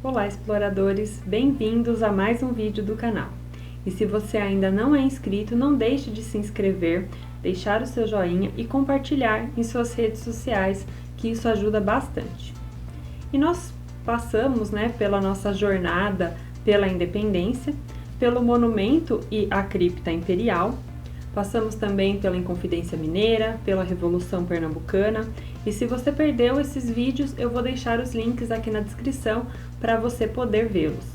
Olá, exploradores! Bem-vindos a mais um vídeo do canal. E se você ainda não é inscrito, não deixe de se inscrever, deixar o seu joinha e compartilhar em suas redes sociais, que isso ajuda bastante. E nós passamos, pela nossa jornada pela independência, pelo monumento e a cripta imperial, passamos também pela Inconfidência Mineira, pela Revolução Pernambucana, e se você perdeu esses vídeos, eu vou deixar os links aqui na descrição para você poder vê-los.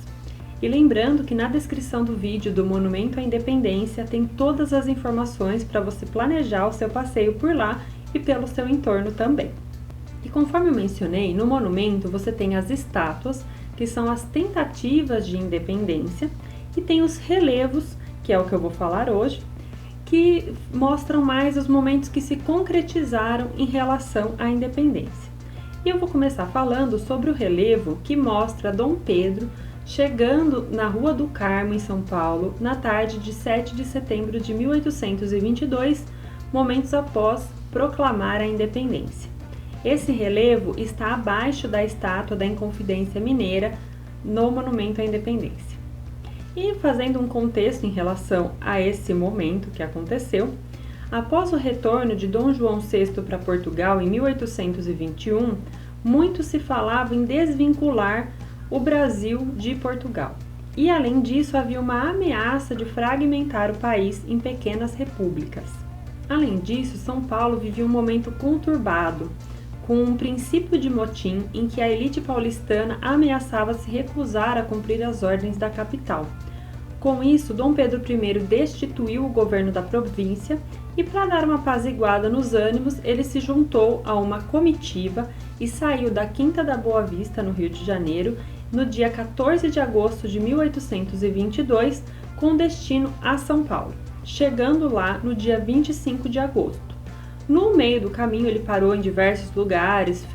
E lembrando que na descrição do vídeo do Monumento à Independência tem todas as informações para você planejar o seu passeio por lá e pelo seu entorno também. E conforme eu mencionei, no monumento você tem as estátuas, que são as tentativas de independência, e tem os relevos, que é o que eu vou falar hoje, que mostram mais os momentos que se concretizaram em relação à independência. E eu vou começar falando sobre o relevo que mostra Dom Pedro chegando na Rua do Carmo, em São Paulo, na tarde de 7 de setembro de 1822, momentos após proclamar a independência. Esse relevo está abaixo da estátua da Inconfidência Mineira no Monumento à Independência. E fazendo um contexto em relação a esse momento que aconteceu, após o retorno de Dom João VI para Portugal em 1821, muito se falava em desvincular o Brasil de Portugal. E além disso, havia uma ameaça de fragmentar o país em pequenas repúblicas. Além disso, São Paulo vivia um momento conturbado, com um princípio de motim em que a elite paulistana ameaçava se recusar a cumprir as ordens da capital. Com isso, Dom Pedro I destituiu o governo da província e, para dar uma apaziguada nos ânimos, ele se juntou a uma comitiva e saiu da Quinta da Boa Vista, no Rio de Janeiro, no dia 14 de agosto de 1822, com destino a São Paulo, chegando lá no dia 25 de agosto. No meio do caminho, ele parou em diversos lugares,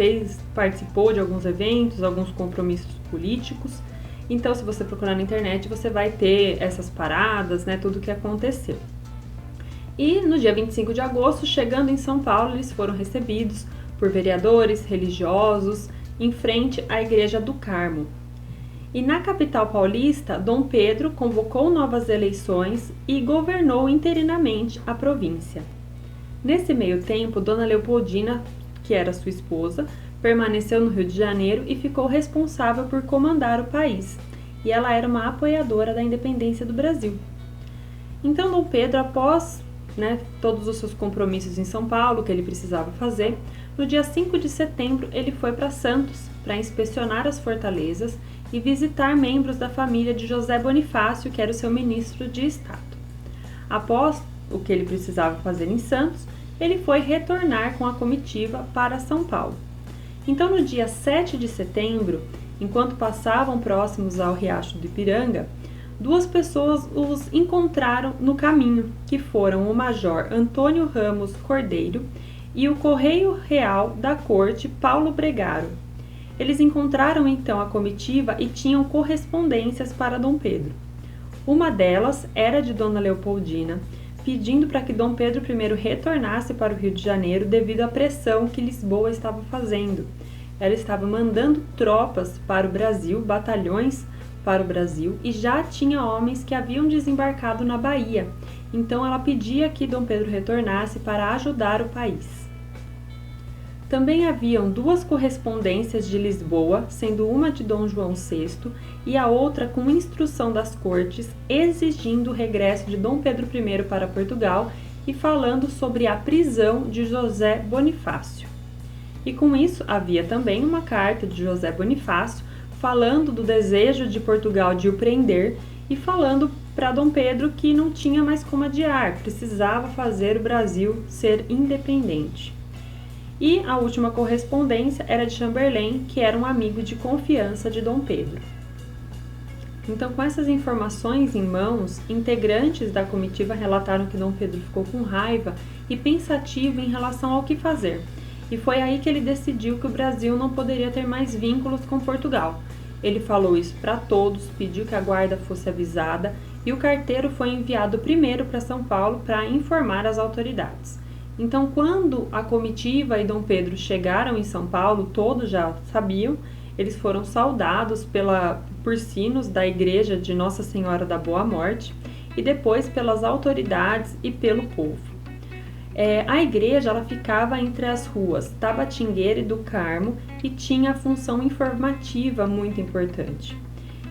participou de alguns eventos, alguns compromissos políticos. Então, se você procurar na internet, você vai ter essas paradas, tudo o que aconteceu. E no dia 25 de agosto, chegando em São Paulo, eles foram recebidos por vereadores, religiosos, em frente à Igreja do Carmo. E na capital paulista, Dom Pedro convocou novas eleições e governou interinamente a província. Nesse meio tempo, Dona Leopoldina, que era sua esposa, permaneceu no Rio de Janeiro e ficou responsável por comandar o país. E ela era uma apoiadora da independência do Brasil. Então, Dom Pedro, após todos os seus compromissos em São Paulo, que ele precisava fazer, no dia 5 de setembro ele foi para Santos para inspecionar as fortalezas e visitar membros da família de José Bonifácio, que era o seu ministro de Estado. Após o que ele precisava fazer em Santos, ele foi retornar com a comitiva para São Paulo. Então, no dia 7 de setembro, enquanto passavam próximos ao Riacho do Ipiranga, duas pessoas os encontraram no caminho, que foram o major Antônio Ramos Cordeiro e o correio real da corte Paulo Bregaro. Eles encontraram então a comitiva e tinham correspondências para Dom Pedro. Uma delas era de Dona Leopoldina, pedindo para que Dom Pedro I retornasse para o Rio de Janeiro devido à pressão que Lisboa estava fazendo. Ela estava mandando tropas para o Brasil, batalhões para o Brasil, e já tinha homens que haviam desembarcado na Bahia. Então ela pedia que Dom Pedro retornasse para ajudar o país. Também haviam duas correspondências de Lisboa, sendo uma de Dom João VI e a outra com instrução das cortes exigindo o regresso de Dom Pedro I para Portugal e falando sobre a prisão de José Bonifácio. E com isso havia também uma carta de José Bonifácio falando do desejo de Portugal de o prender e falando para Dom Pedro que não tinha mais como adiar, precisava fazer o Brasil ser independente. E a última correspondência era de Chamberlain, que era um amigo de confiança de Dom Pedro. Então, com essas informações em mãos, integrantes da comitiva relataram que Dom Pedro ficou com raiva e pensativo em relação ao que fazer. E foi aí que ele decidiu que o Brasil não poderia ter mais vínculos com Portugal. Ele falou isso para todos, pediu que a guarda fosse avisada e o carteiro foi enviado primeiro para São Paulo para informar as autoridades. Então, quando a comitiva e Dom Pedro chegaram em São Paulo, todos já sabiam, eles foram saudados por sinos da igreja de Nossa Senhora da Boa Morte e depois pelas autoridades e pelo povo. A igreja ela ficava entre as ruas Tabatingueira e do Carmo e tinha a função informativa muito importante.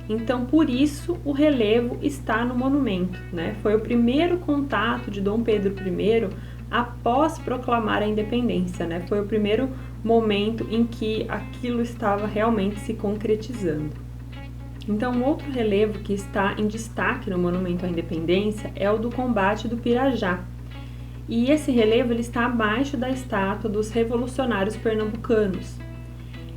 Então, por isso, o relevo está no monumento, né? Foi o primeiro contato de Dom Pedro I após proclamar a independência, né? Foi o primeiro momento em que aquilo estava realmente se concretizando. Então, outro relevo que está em destaque no Monumento à Independência é o do combate do Pirajá. E esse relevo ele está abaixo da estátua dos revolucionários pernambucanos.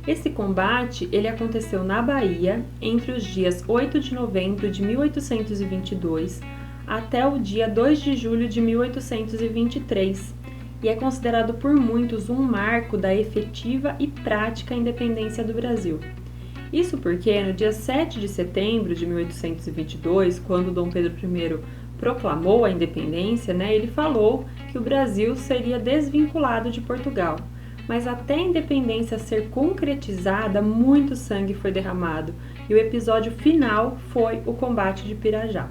Esse combate ele aconteceu na Bahia entre os dias 8 de novembro de 1822 até o dia 2 de julho de 1823 e é considerado por muitos um marco da efetiva e prática independência do Brasil. Isso porque no dia 7 de setembro de 1822, quando Dom Pedro I proclamou a independência, ele falou que o Brasil seria desvinculado de Portugal. Mas até a independência ser concretizada, muito sangue foi derramado e o episódio final foi o combate de Pirajá.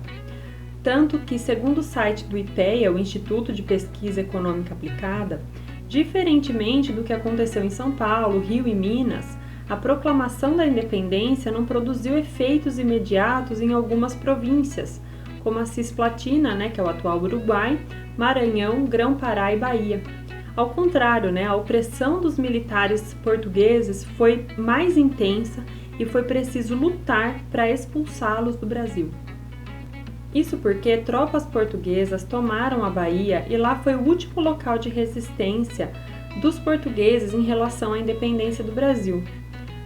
Tanto que, segundo o site do IPEA, o Instituto de Pesquisa Econômica Aplicada, diferentemente do que aconteceu em São Paulo, Rio e Minas, a proclamação da independência não produziu efeitos imediatos em algumas províncias, como a Cisplatina, que é o atual Uruguai, Maranhão, Grão-Pará e Bahia. Ao contrário, a opressão dos militares portugueses foi mais intensa e foi preciso lutar para expulsá-los do Brasil. Isso porque tropas portuguesas tomaram a Bahia e lá foi o último local de resistência dos portugueses em relação à independência do Brasil.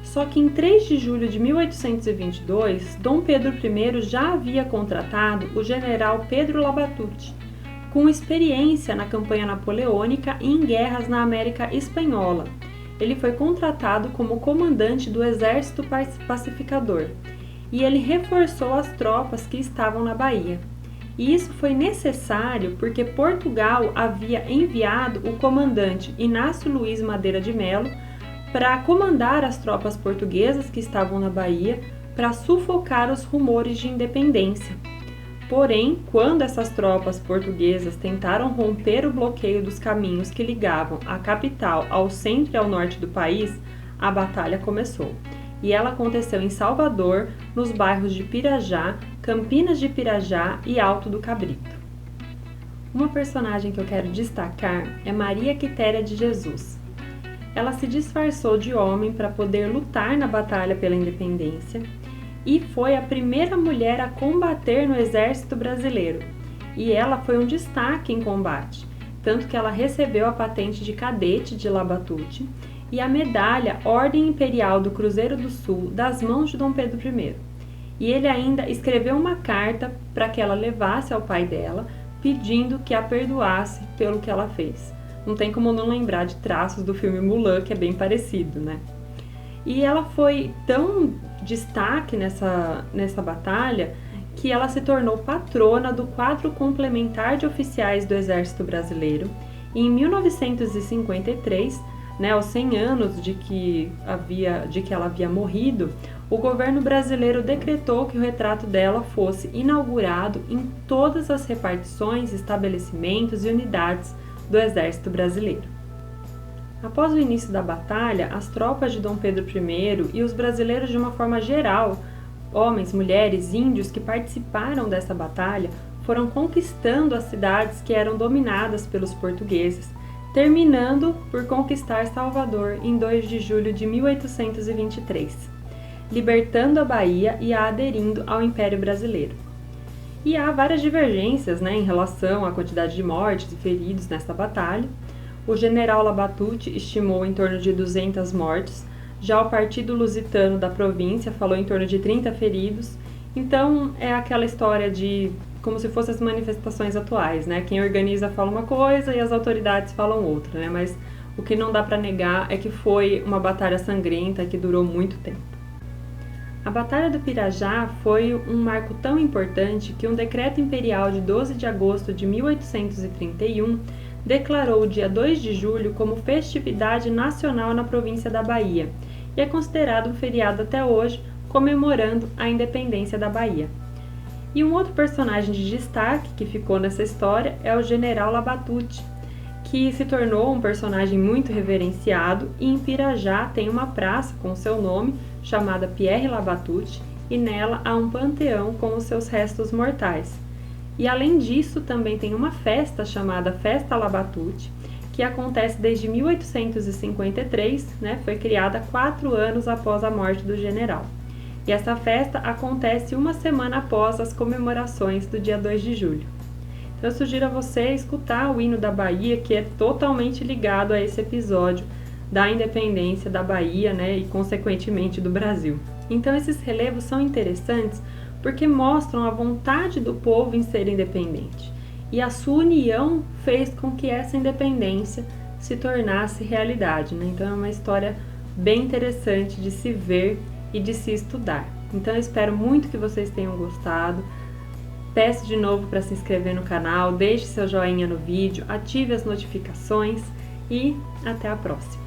Só que em 3 de julho de 1822, Dom Pedro I já havia contratado o general Pedro Labatut, com experiência na campanha napoleônica e em guerras na América Espanhola. Ele foi contratado como comandante do Exército Pacificador e ele reforçou as tropas que estavam na Bahia. E isso foi necessário porque Portugal havia enviado o comandante Inácio Luiz Madeira de Melo para comandar as tropas portuguesas que estavam na Bahia para sufocar os rumores de independência. Porém, quando essas tropas portuguesas tentaram romper o bloqueio dos caminhos que ligavam a capital ao centro e ao norte do país, a batalha começou. E ela aconteceu em Salvador, nos bairros de Pirajá, Campinas de Pirajá e Alto do Cabrito. Uma personagem que eu quero destacar é Maria Quitéria de Jesus. Ela se disfarçou de homem para poder lutar na batalha pela independência e foi a primeira mulher a combater no exército brasileiro. E ela foi um destaque em combate, tanto que ela recebeu a patente de cadete de Labatut e a medalha Ordem Imperial do Cruzeiro do Sul das mãos de Dom Pedro I. E ele ainda escreveu uma carta para que ela levasse ao pai dela, pedindo que a perdoasse pelo que ela fez. Não tem como não lembrar de traços do filme Mulan, que é bem parecido, E ela foi tão destaque nessa batalha que ela se tornou patrona do quadro complementar de oficiais do Exército Brasileiro. E em 1953, aos 100 anos de que ela havia morrido, o governo brasileiro decretou que o retrato dela fosse inaugurado em todas as repartições, estabelecimentos e unidades do Exército Brasileiro. Após o início da batalha, as tropas de Dom Pedro I e os brasileiros de uma forma geral, homens, mulheres, índios que participaram dessa batalha, foram conquistando as cidades que eram dominadas pelos portugueses, terminando por conquistar Salvador em 2 de julho de 1823, libertando a Bahia e a aderindo ao Império Brasileiro. E há várias divergências em relação à quantidade de mortes e feridos nessa batalha. O general Labatut estimou em torno de 200 mortes, já o Partido Lusitano da província falou em torno de 30 feridos. Então é aquela história de como se fossem as manifestações atuais, Quem organiza fala uma coisa e as autoridades falam outra, Mas o que não dá para negar é que foi uma batalha sangrenta que durou muito tempo. A Batalha do Pirajá foi um marco tão importante que um decreto imperial de 12 de agosto de 1831 declarou o dia 2 de julho como festividade nacional na província da Bahia, e é considerado um feriado até hoje, comemorando a independência da Bahia. E um outro personagem de destaque que ficou nessa história é o General Labatut, que se tornou um personagem muito reverenciado, e em Pirajá tem uma praça com seu nome, chamada Pierre Labatut, e nela há um panteão com os seus restos mortais. E além disso, também tem uma festa chamada Festa Labatut, que acontece desde 1853, foi criada 4 anos após a morte do general. E essa festa acontece uma semana após as comemorações do dia 2 de julho. Então eu sugiro a você escutar o hino da Bahia, que é totalmente ligado a esse episódio da independência da Bahia, e consequentemente do Brasil. Então esses relevos são interessantes porque mostram a vontade do povo em ser independente. E a sua união fez com que essa independência se tornasse realidade, Então é uma história bem interessante de se ver e de se estudar. Então eu espero muito que vocês tenham gostado. Peço de novo para se inscrever no canal, deixe seu joinha no vídeo, ative as notificações e até a próxima!